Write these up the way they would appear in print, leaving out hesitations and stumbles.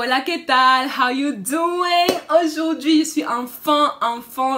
Hola, ¿qué tal? How you doing? Aujourd'hui, je suis enfin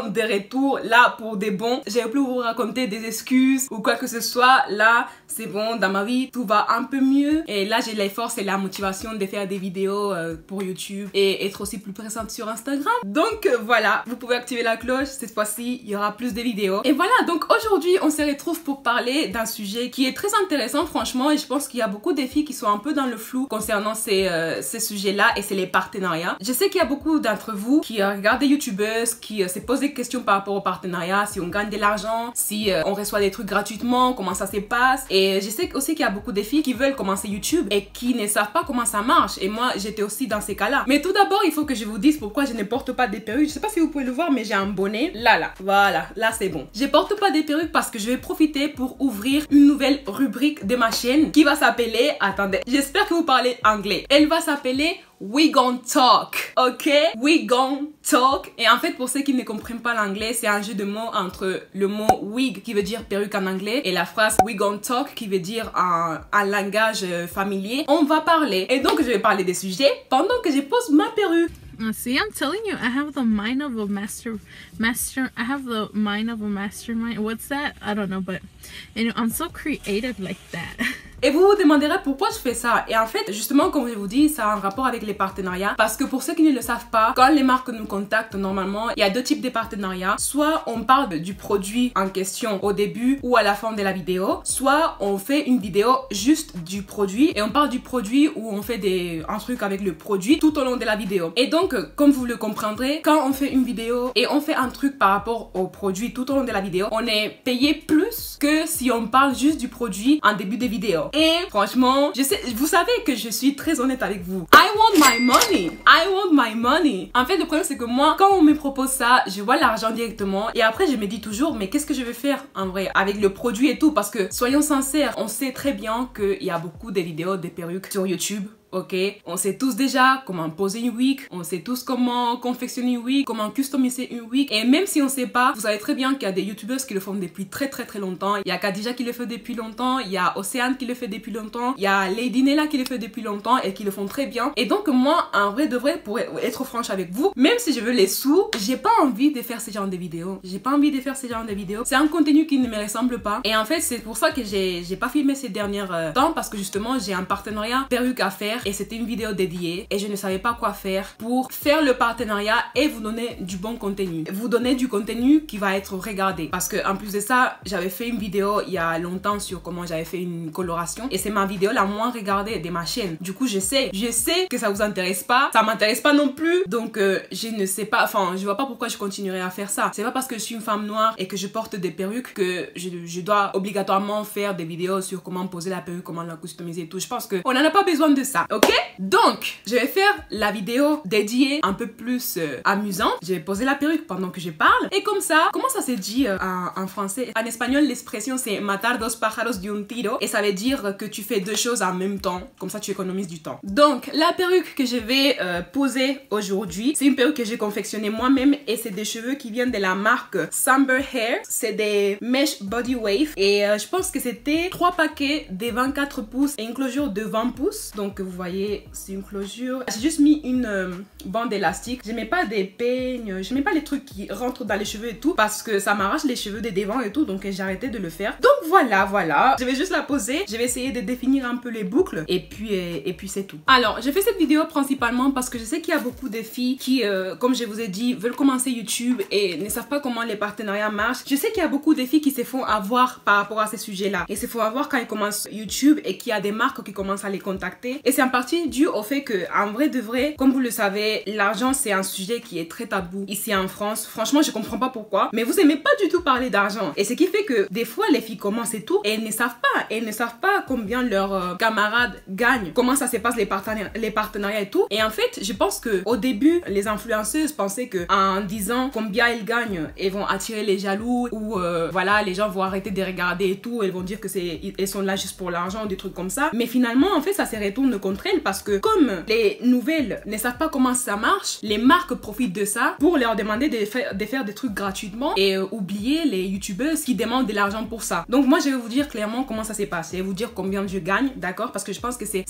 de retour là pour des bons. J'ai plus vous raconter des excuses ou quoi que ce soit. Là, c'est bon, dans ma vie, tout va un peu mieux. Et là, j'ai les forces et la motivation de faire des vidéos pour YouTube et être aussi plus présente sur Instagram. Donc voilà, vous pouvez activer la cloche. Cette fois-ci, il y aura plus de vidéos. Et voilà, donc aujourd'hui, on se retrouve pour parler d'un sujet qui est très intéressant, franchement. Et je pense qu'il y a beaucoup de filles qui sont un peu dans le flou concernant ces sujets-là, et c'est les partenariats. Je sais qu'il y a beaucoup d'entre vous qui regardent des youtubeuses, qui se posent des questions par rapport aux partenariats, si on gagne de l'argent, si on reçoit des trucs gratuitement, comment ça se passe. Et je sais aussi qu'il y a beaucoup de filles qui veulent commencer YouTube et qui ne savent pas comment ça marche. Et moi, j'étais aussi dans ces cas-là. Mais tout d'abord, il faut que je vous dise pourquoi je ne porte pas des perruques. Je sais pas si vous pouvez le voir, mais j'ai un bonnet. Là, voilà, là c'est bon. Je porte pas des perruques parce que je vais profiter pour ouvrir une nouvelle rubrique de ma chaîne qui va s'appeler, attendez, j'espère que vous parlez anglais. Elle va s'appeler We Gon Talk, ok? We Gon Talk. Et en fait, pour ceux qui ne comprennent pas l'anglais, c'est un jeu de mots entre le mot wig qui veut dire perruque en anglais et la phrase We Gon Talk qui veut dire un langage familier. On va parler. Et donc, je vais parler des sujets pendant que je pose ma perruque. See, I'm telling you, I have the mind of a I have the mind of a mastermind. What's that? I don't know, but I'm so creative like that. Et vous vous demanderez pourquoi je fais ça. Et en fait, justement, comme je vous dis, ça a un rapport avec les partenariats. Parce que pour ceux qui ne le savent pas, quand les marques nous contactent, normalement, il y a deux types de partenariats. Soit on parle du produit en question au début ou à la fin de la vidéo. Soit on fait une vidéo juste du produit. Et on parle du produit ou on fait un truc avec le produit tout au long de la vidéo. Et donc, comme vous le comprendrez, quand on fait une vidéo et on fait un truc par rapport au produit tout au long de la vidéo, on est payé plus que si on parle juste du produit en début de vidéo. Et franchement, vous savez que je suis très honnête avec vous. I want my money. I want my money. En fait, le problème c'est que moi, quand on me propose ça, je vois l'argent directement et après je me dis toujours, mais qu'est-ce que je vais faire en vrai avec le produit et tout? Parce que soyons sincères, on sait très bien qu'il y a beaucoup de vidéos de perruques sur YouTube. Ok, on sait tous déjà comment poser une wig, on sait tous comment confectionner une wig, comment customiser une wig. Et même si on sait pas, vous savez très bien qu'il y a des youtubeuses qui le font depuis très longtemps. Il y a Khadija qui le fait depuis longtemps, il y a Océane qui le fait depuis longtemps, il y a Lady Nella qui le fait depuis longtemps et qui le font très bien. Et donc moi, en vrai de vrai, pour être franche avec vous, même si je veux les sous, j'ai pas envie de faire ce genre de vidéos. J'ai pas envie de faire ce genre de vidéos. C'est un contenu qui ne me ressemble pas. Et en fait, c'est pour ça que j'ai pas filmé ces dernières temps, parce que justement, j'ai un partenariat perruque à faire. Et c'était une vidéo dédiée et je ne savais pas quoi faire pour faire le partenariat et vous donner du bon contenu. Vous donner du contenu qui va être regardé. Parce que en plus de ça, j'avais fait une vidéo il y a longtemps sur comment j'avais fait une coloration et c'est ma vidéo la moins regardée de ma chaîne. Du coup, je sais que ça vous intéresse pas, ça m'intéresse pas non plus. Donc je ne sais pas, enfin je vois pas pourquoi je continuerai à faire ça. C'est pas parce que je suis une femme noire et que je porte des perruques que je dois obligatoirement faire des vidéos sur comment poser la perruque, comment la customiser et tout. Je pense qu'on en a pas besoin de ça, ok? Donc, je vais faire la vidéo dédiée un peu plus amusante. Je vais poser la perruque pendant que je parle. Et comme ça, comment ça se dit en français? En espagnol, l'expression c'est matar dos pájaros de un tiro. Et ça veut dire que tu fais deux choses en même temps. Comme ça, tu économises du temps. Donc, la perruque que je vais poser aujourd'hui, c'est une perruque que j'ai confectionnée moi-même. Et c'est des cheveux qui viennent de la marque Samber Hair. C'est des mesh body wave. Et je pense que c'était 3 paquets de 24 pouces et une closure de 20 pouces. Donc, vous voyez, c'est une closure. J'ai juste mis une bande élastique. Je mets pas des peignes, je mets pas les trucs qui rentrent dans les cheveux et tout parce que ça m'arrache les cheveux des devants et tout, donc j'ai arrêté de le faire. Donc voilà, je vais juste la poser. Je vais essayer de définir un peu les boucles et puis c'est tout. Alors, je fais cette vidéo principalement parce que je sais qu'il y a beaucoup de filles qui, comme je vous ai dit, veulent commencer YouTube et ne savent pas comment les partenariats marchent. Je sais qu'il y a beaucoup de filles qui se font avoir par rapport à ces sujets-là et se font avoir quand elles commencent YouTube et qu'il y a des marques qui commencent à les contacter. Et c'est en partie dû au fait que, en vrai de vrai, comme vous le savez, l'argent c'est un sujet qui est très tabou ici en France. Franchement, je comprends pas pourquoi, mais vous aimez pas du tout parler d'argent. Et ce qui fait que des fois les filles commencent et tout et elles ne savent pas combien leurs camarades gagnent, comment ça se passe les partenariats et tout. Et en fait, je pense que au début, les influenceuses pensaient que en disant combien elles gagnent, elles vont attirer les jaloux ou voilà, les gens vont arrêter de regarder et tout, elles vont dire que elles sont là juste pour l'argent ou des trucs comme ça. Mais finalement, en fait, ça se retourne contre entre elles parce que comme les nouvelles ne savent pas comment ça marche, les marques profitent de ça pour leur demander de faire des trucs gratuitement et oublier les youtubeuses qui demandent de l'argent pour ça. Donc moi je vais vous dire clairement comment ça s'est passé, je vais vous dire combien je gagne, d'accord, parce que je pense que c'est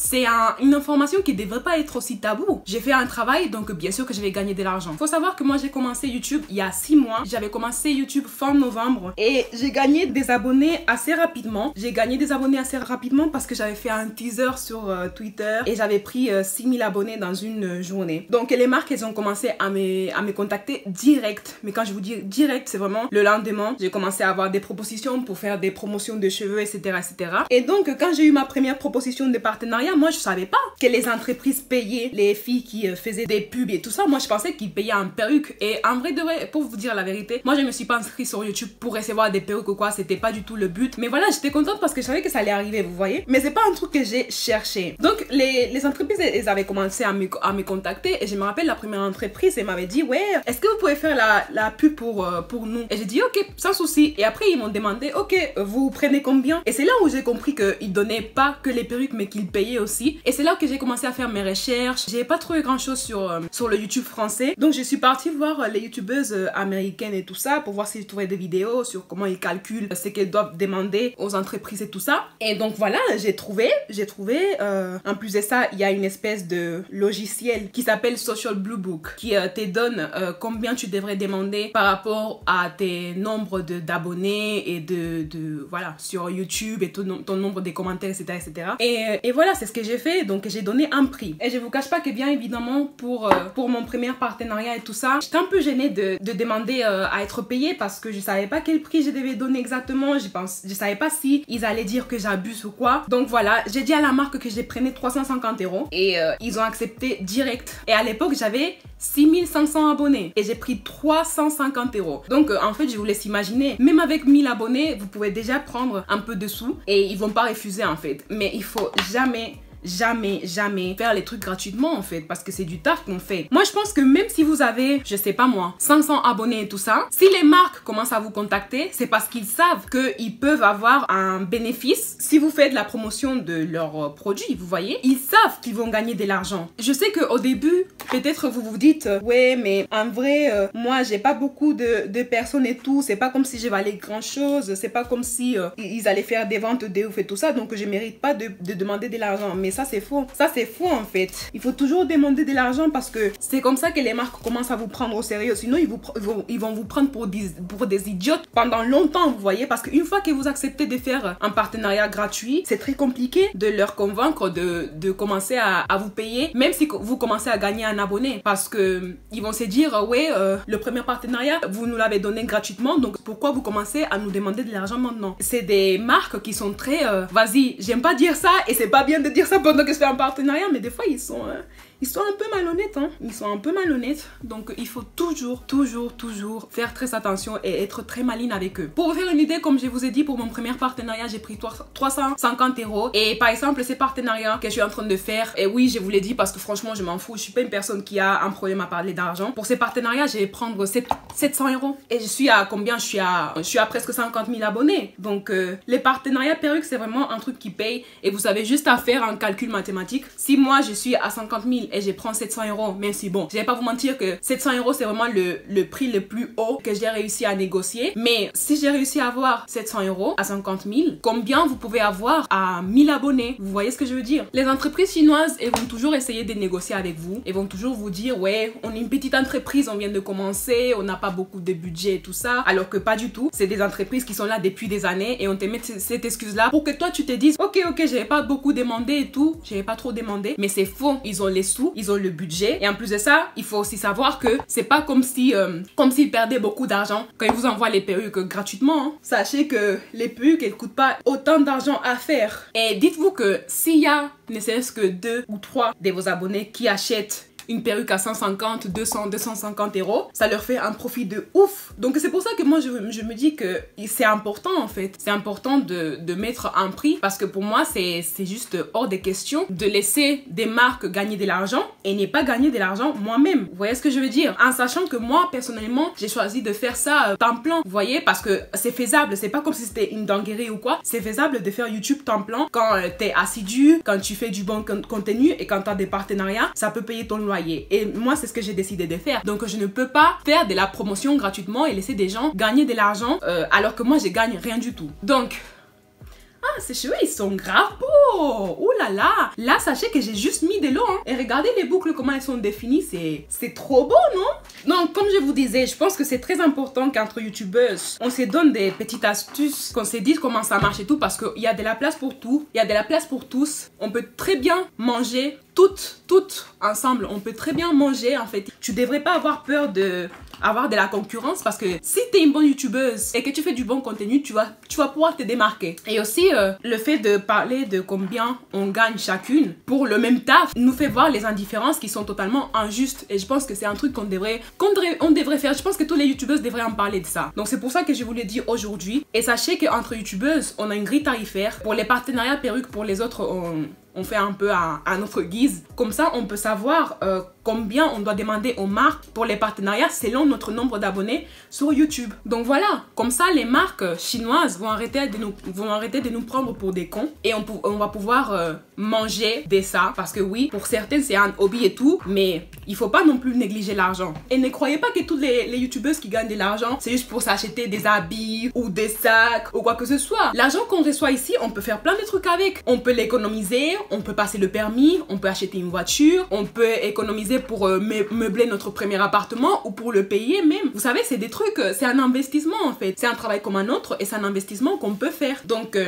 une information qui devrait pas être aussi tabou. J'ai fait un travail, donc bien sûr que je vais gagner de l'argent. Faut savoir que moi j'ai commencé YouTube il y a 6 mois, j'avais commencé YouTube fin novembre et j'ai gagné des abonnés assez rapidement. J'ai gagné des abonnés assez rapidement parce que j'avais fait un teaser sur Twitter et j'avais pris 6000 abonnés dans une journée. Donc les marques elles ont commencé à me contacter direct, mais quand je vous dis direct c'est vraiment le lendemain. J'ai commencé à avoir des propositions pour faire des promotions de cheveux, etc. etc. Et donc quand j'ai eu ma première proposition de partenariat, moi je savais pas que les entreprises payaient les filles qui faisaient des pubs et tout ça. Moi je pensais qu'ils payaient en perruque et en vrai de vrai, pour vous dire la vérité, moi je me suis pas inscrite sur YouTube pour recevoir des perruques ou quoi, c'était pas du tout le but. Mais voilà, j'étais contente parce que je savais que ça allait arriver, vous voyez. Mais c'est pas un truc que j'ai cherché. Donc les entreprises elles avaient commencé à me contacter et je me rappelle la première entreprise elle m'avait dit ouais, est-ce que vous pouvez faire la pub pour nous? Et j'ai dit ok, sans souci. Et après ils m'ont demandé ok, vous prenez combien? Et c'est là où j'ai compris qu'ils donnaient pas que les perruques mais qu'ils payaient aussi. Et c'est là que j'ai commencé à faire mes recherches. J'ai pas trouvé grand chose sur le YouTube français. Donc je suis partie voir les youtubeuses américaines et tout ça pour voir si je trouvais des vidéos sur comment ils calculent ce qu'elles doivent demander aux entreprises et tout ça. Et donc voilà, j'ai trouvé en plus de ça, il y a une espèce de logiciel qui s'appelle Social Blue Book qui te donne combien tu devrais demander par rapport à tes nombres d'abonnés et voilà, sur YouTube et ton nombre de commentaires, etc. etc. Et voilà, c'est ce que j'ai fait. Donc j'ai donné un prix. Et je vous cache pas que bien évidemment pour mon premier partenariat et tout ça, j'étais un peu gênée de demander à être payée parce que je savais pas quel prix je devais donner exactement. Je savais pas si ils allaient dire que j'abuse ou quoi. Donc voilà, j'ai dit à la marque que je prenais 350 € et ils ont accepté direct. Et à l'époque, j'avais 6500 abonnés et j'ai pris 350 €. Donc en fait, je vous laisse imaginer, même avec 1000 abonnés, vous pouvez déjà prendre un peu de sous et ils vont pas refuser en fait. Mais il faut jamais faire les trucs gratuitement en fait, parce que c'est du taf qu'on fait. Moi je pense que même si vous avez, je sais pas moi, 500 abonnés et tout ça, si les marques commencent à vous contacter, c'est parce qu'ils savent qu'ils peuvent avoir un bénéfice si vous faites la promotion de leurs produits, vous voyez. Ils savent qu'ils vont gagner de l'argent. Je sais qu'au début, peut-être vous vous dites ouais mais en vrai, moi j'ai pas beaucoup de personnes et tout, c'est pas comme si je valais grand chose, c'est pas comme si ils allaient faire des ventes de ouf et tout ça, donc je mérite pas de demander de l'argent. Mais ça c'est faux. Ça c'est faux en fait. Il faut toujours demander de l'argent parce que c'est comme ça que les marques commencent à vous prendre au sérieux. Sinon ils vont vous prendre pour des idiotes pendant longtemps, vous voyez. Parce qu'une fois que vous acceptez de faire un partenariat gratuit, c'est très compliqué de leur convaincre de commencer à vous payer, même si vous commencez à gagner un abonné. Parce que ils vont se dire ouais, le premier partenariat vous nous l'avez donné gratuitement, donc pourquoi vous commencez à nous demander de l'argent maintenant? C'est des marques qui sont très vas-y, j'aime pas dire ça et c'est pas bien de dire ça pendant que je fais un partenariat, mais des fois ils sont un peu malhonnêtes, hein. Ils sont un peu malhonnêtes, donc il faut toujours faire très attention et être très maligne avec eux. Pour vous faire une idée, comme je vous ai dit, pour mon premier partenariat, j'ai pris 350 €. Et par exemple, ces partenariats que je suis en train de faire, et oui, je vous l'ai dit parce que franchement, je m'en fous, je suis pas une personne qui a un problème à parler d'argent. Pour ces partenariats, je vais prendre 700 €. Et je suis à combien? Je suis à presque 50 000 abonnés. Donc, les partenariats perruques, c'est vraiment un truc qui paye. Et vous avez juste à faire un calcul mathématique. Si moi, je suis à 50 000 et je prends 700 €, même si bon, je vais pas vous mentir que 700 € c'est vraiment le prix le plus haut que j'ai réussi à négocier. Mais si j'ai réussi à avoir 700 € à 50 000, combien vous pouvez avoir à 1000 abonnés? Vous voyez ce que je veux dire? Les entreprises chinoises, elles vont toujours essayer de négocier avec vous. Elles vont toujours vous dire ouais, on est une petite entreprise, on vient de commencer, on n'a pas beaucoup de budget et tout ça. Alors que pas du tout. C'est des entreprises qui sont là depuis des années et on te met cette excuse là pour que toi tu te dises ok, j'avais pas beaucoup demandé et tout, j'avais pas trop demandé. Mais c'est faux. Ils ont les sous, ils ont le budget, et en plus de ça, il faut aussi savoir que c'est pas comme si s'ils perdaient beaucoup d'argent quand ils vous envoient les perruques gratuitement, hein. Sachez que les perruques, elles coûtent pas autant d'argent à faire. Et dites-vous que s'il y a ne serait-ce que 2 ou 3 de vos abonnés qui achètent une perruque à 150, 200, 250 euros, ça leur fait un profit de ouf. Donc c'est pour ça que moi je me dis que c'est important en fait. C'est important de mettre un prix parce que pour moi c'est juste hors des questions de laisser des marques gagner de l'argent et ne pas gagner de l'argent moi-même. Vous voyez ce que je veux dire? En sachant que moi personnellement j'ai choisi de faire ça temps plein. Vous voyez, parce que c'est faisable. C'est pas comme si c'était une dinguerie ou quoi. C'est faisable de faire YouTube temps plein quand t'es assidu, quand tu fais du bon contenu et quand t'as des partenariats, ça peut payer ton loyer. Et moi c'est ce que j'ai décidé de faire. Donc je ne peux pas faire de la promotion gratuitement et laisser des gens gagner de l'argent alors que moi je gagne rien du tout. Donc ah, ces cheveux, ils sont grave beaux. Ouh là là. Là, sachez que j'ai juste mis de l'eau. Hein. Et regardez les boucles, comment elles sont définies. C'est trop beau, non? Donc, comme je vous disais, je pense que c'est très important qu'entre youtubeuses, on se donne des petites astuces, qu'on se dise comment ça marche et tout. Parce qu'il y a de la place pour tout. Il y a de la place pour tous. On peut très bien manger toutes ensemble. On peut très bien manger, en fait. Tu devrais pas avoir peur avoir de la concurrence parce que si tu es une bonne youtubeuse et que tu fais du bon contenu, tu vas pouvoir te démarquer. Et aussi le fait de parler de combien on gagne chacune pour le même taf nous fait voir les indifférences qui sont totalement injustes et je pense que c'est un truc qu'on devrait faire. Je pense que tous les youtubeuses devraient en parler de ça. Donc c'est pour ça que je vous le dis aujourd'hui. Et sachez qu'entre youtubeuses, on a une grille tarifaire. Pour les partenariats perruques, pour les autres, on fait un peu à notre guise. Comme ça, on peut savoir combien on doit demander aux marques pour les partenariats selon notre nombre d'abonnés sur YouTube. Donc voilà, comme ça, les marques chinoises vont arrêter de nous prendre pour des cons et on va pouvoir manger de ça. Parce que oui, pour certaines, c'est un hobby et tout, mais il faut pas non plus négliger l'argent. Et ne croyez pas que toutes les youtubeuses qui gagnent de l'argent, c'est juste pour s'acheter des habits ou des sacs ou quoi que ce soit. L'argent qu'on reçoit ici, on peut faire plein de trucs avec. On peut l'économiser, on peut passer le permis, on peut acheter une voiture, on peut économiser pour meubler notre premier appartement ou pour le payer même. Vous savez, c'est des trucs, c'est un investissement en fait. C'est un travail comme un autre et c'est un investissement qu'on peut faire. Donc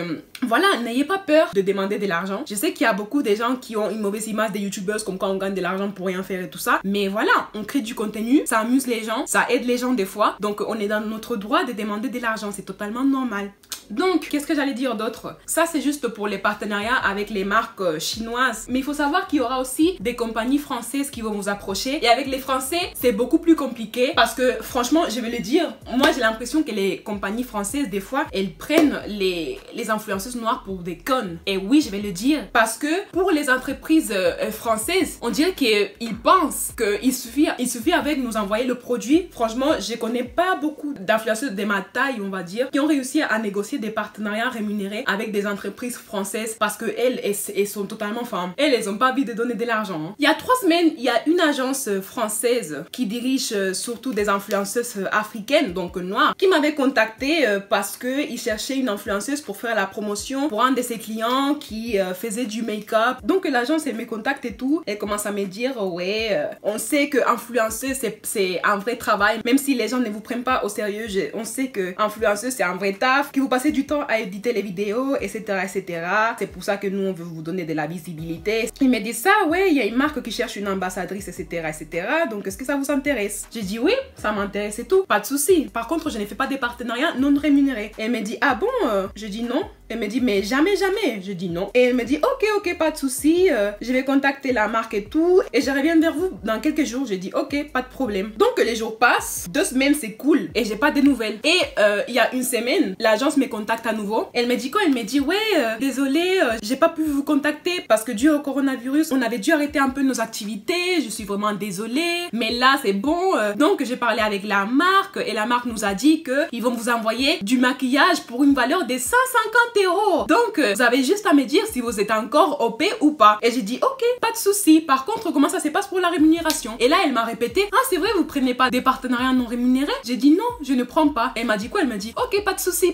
voilà, n'ayez pas peur de demander de l'argent. Je sais qu'il y a beaucoup de gens qui ont une mauvaise image des youtubeuses comme quoi on gagne de l'argent pour rien faire et tout ça. Mais voilà, on crée du contenu, ça amuse les gens, ça aide les gens des fois. Donc on est dans notre droit de demander de l'argent, c'est totalement normal. Donc, qu'est-ce que j'allais dire d'autre? Ça, c'est juste pour les partenariats avec les marques chinoises. Mais il faut savoir qu'il y aura aussi des compagnies françaises qui vont vous approcher. Et avec les Français, c'est beaucoup plus compliqué. Parce que, franchement, je vais le dire, moi, j'ai l'impression que les compagnies françaises, des fois, elles prennent les influenceuses noires pour des connes. Et oui, je vais le dire. Parce que, pour les entreprises françaises, on dirait qu'ils pensent qu'il suffit avec nous envoyer le produit. Franchement, je connais pas beaucoup d'influenceuses de ma taille, on va dire, qui ont réussi à négocier des partenariats rémunérés avec des entreprises françaises parce que elles sont totalement femmes. Elles ont pas envie de donner de l'argent. Hein. Il y a 3 semaines, il y a une agence française qui dirige surtout des influenceuses africaines, donc noires, qui m'avait contacté parce que il cherchait une influenceuse pour faire la promotion pour un de ses clients qui faisait du make-up. Donc l'agence elle me contacte et tout, elle commence à me dire ouais, on sait que influenceuse c'est un vrai travail, même si les gens ne vous prennent pas au sérieux, on sait que influenceuse c'est un vrai taf, que vous passez du temps à éditer les vidéos, etc. etc. C'est pour ça que nous, on veut vous donner de la visibilité. Il me dit ça, ouais, il y a une marque qui cherche une ambassadrice, etc. etc. Donc, est-ce que ça vous intéresse? J'ai dit oui, ça m'intéresse et tout, pas de souci. Par contre, je ne fais pas des partenariats non rémunérés. Et elle me dit, ah bon? Je dis non. Elle me dit, mais jamais. Je dis non. Et elle me dit, ok, pas de souci. Je vais contacter la marque et tout. Et je reviens vers vous dans quelques jours. Je dis, ok, pas de problème. Donc, les jours passent. 2 semaines, c'est cool. Et j'ai pas de nouvelles. Et il y a une semaine, l'agence me contacte à nouveau. Elle me dit quoi? Elle me dit, ouais, désolée, j'ai pas pu vous contacter parce que dû au coronavirus, on avait dû arrêter un peu nos activités. Je suis vraiment désolée. Mais là, c'est bon. Donc, j'ai parlé avec la marque. Et la marque nous a dit qu'ils vont vous envoyer du maquillage pour une valeur de 150 €. Donc, vous avez juste à me dire si vous êtes encore OP ou pas. Et j'ai dit, ok, pas de souci. Par contre, comment ça se passe pour la rémunération? Et là, elle m'a répété, ah, c'est vrai, vous prenez pas des partenariats non rémunérés? J'ai dit non, je ne prends pas. Elle m'a dit quoi? Elle m'a dit, ok, pas de souci.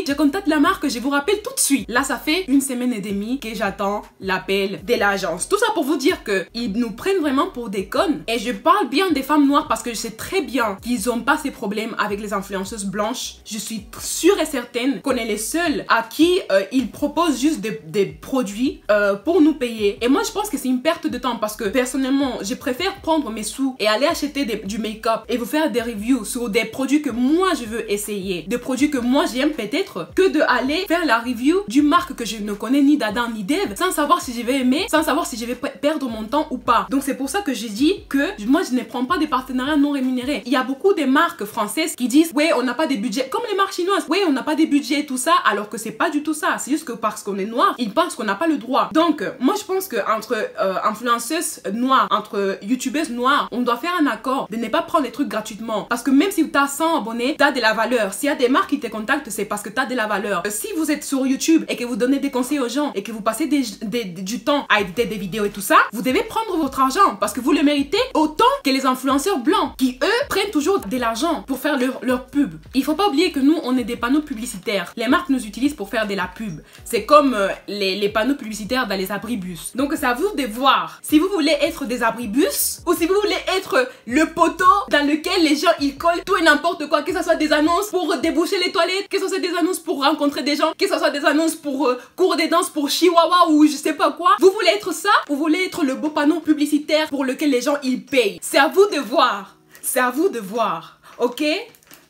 Je contacte la marque, je vous rappelle tout de suite. Là, ça fait 1 semaine et demie que j'attends l'appel de l'agence. Tout ça pour vous dire qu'ils nous prennent vraiment pour des connes. Et je parle bien des femmes noires parce que je sais très bien qu'ils n'ont pas ces problèmes avec les influenceuses blanches. Je suis sûre et certaine qu'on est les seuls à qui qui ils proposent juste des produits pour nous payer. Et moi je pense que c'est une perte de temps parce que personnellement je préfère prendre mes sous et aller acheter du make-up et vous faire des reviews sur des produits que moi je veux essayer, des produits que moi j'aime peut-être, que de aller faire la review d'une marque que je ne connais ni d'Adam ni d'Eve sans savoir si je vais aimer, sans savoir si je vais perdre mon temps ou pas. Donc c'est pour ça que j'ai dit que moi je ne prends pas des partenariats non rémunérés. Il y a beaucoup de marques françaises qui disent ouais on n'a pas des budgets, comme les marques chinoises, ouais on n'a pas des budgets et tout ça, alors que c'est pas du tout ça. C'est juste que parce qu'on est noir, ils pensent qu'on n'a pas le droit. Donc moi je pense que entre influenceuses noires, entre youtubeuses noires, on doit faire un accord de ne pas prendre des trucs gratuitement. Parce que même si tu as 100 abonnés, tu as de la valeur. S'il y a des marques qui te contactent, c'est parce que tu as de la valeur. Si vous êtes sur YouTube et que vous donnez des conseils aux gens et que vous passez du temps à éditer des vidéos et tout ça, vous devez prendre votre argent parce que vous le méritez autant que les influenceurs blancs qui eux prennent toujours de l'argent pour faire leur pub. Il faut pas oublier que nous on est des panneaux publicitaires. Les marques nous utilisent pour faire de la pub. C'est comme les panneaux publicitaires dans les abribus. Donc c'est à vous de voir si vous voulez être des abribus ou si vous voulez être le poteau dans lequel les gens ils collent tout et n'importe quoi, que ce soit des annonces pour déboucher les toilettes, que ce soit des annonces pour rencontrer des gens, que ce soit des annonces pour cours des danses pour Chihuahua ou je sais pas quoi. Vous voulez être ça? Vous voulez être le beau panneau publicitaire pour lequel les gens ils payent? C'est à vous de voir. C'est à vous de voir. Ok?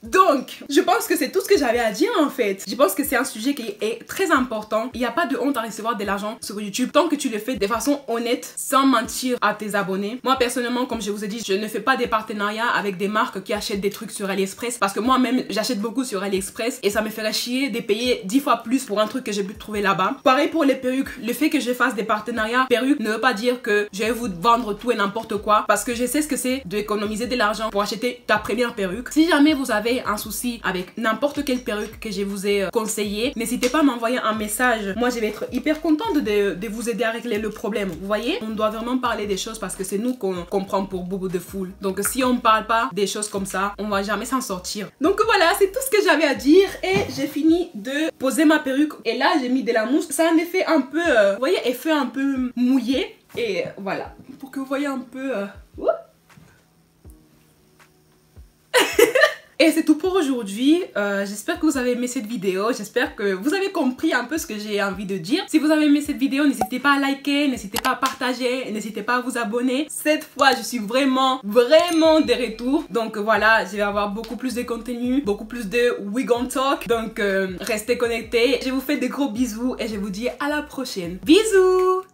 Donc, je pense que c'est tout ce que j'avais à dire en fait. Je pense que c'est un sujet qui est très important. Il n'y a pas de honte à recevoir de l'argent sur YouTube tant que tu le fais de façon honnête, sans mentir à tes abonnés. Moi personnellement, comme je vous ai dit, je ne fais pas des partenariats avec des marques qui achètent des trucs sur AliExpress parce que moi-même, j'achète beaucoup sur AliExpress et ça me ferait chier de payer 10 fois plus pour un truc que j'ai pu trouver là-bas. Pareil pour les perruques. Le fait que je fasse des partenariats perruques ne veut pas dire que je vais vous vendre tout et n'importe quoi parce que je sais ce que c'est d'économiser de l'argent pour acheter ta première perruque. Si jamais vous avez un souci avec n'importe quelle perruque que je vous ai conseillé, n'hésitez pas à m'envoyer un message. Moi je vais être hyper contente de vous aider à régler le problème. Vous voyez, on doit vraiment parler des choses parce que c'est nous qu'on prend pour boubou de foule. Donc si on ne parle pas des choses comme ça, on va jamais s'en sortir. Donc voilà, c'est tout ce que j'avais à dire et j'ai fini de poser ma perruque et là j'ai mis de la mousse. Ça a un effet un peu, vous voyez, effet un peu mouillé et voilà, pour que vous voyez un peu Et c'est tout pour aujourd'hui. J'espère que vous avez aimé cette vidéo. J'espère que vous avez compris un peu ce que j'ai envie de dire. Si vous avez aimé cette vidéo, n'hésitez pas à liker, n'hésitez pas à partager, n'hésitez pas à vous abonner. Cette fois, je suis vraiment de retour. Donc voilà, je vais avoir beaucoup plus de contenu, beaucoup plus de We Gon Talk. Donc restez connectés. Je vous fais des gros bisous et je vous dis à la prochaine. Bisous!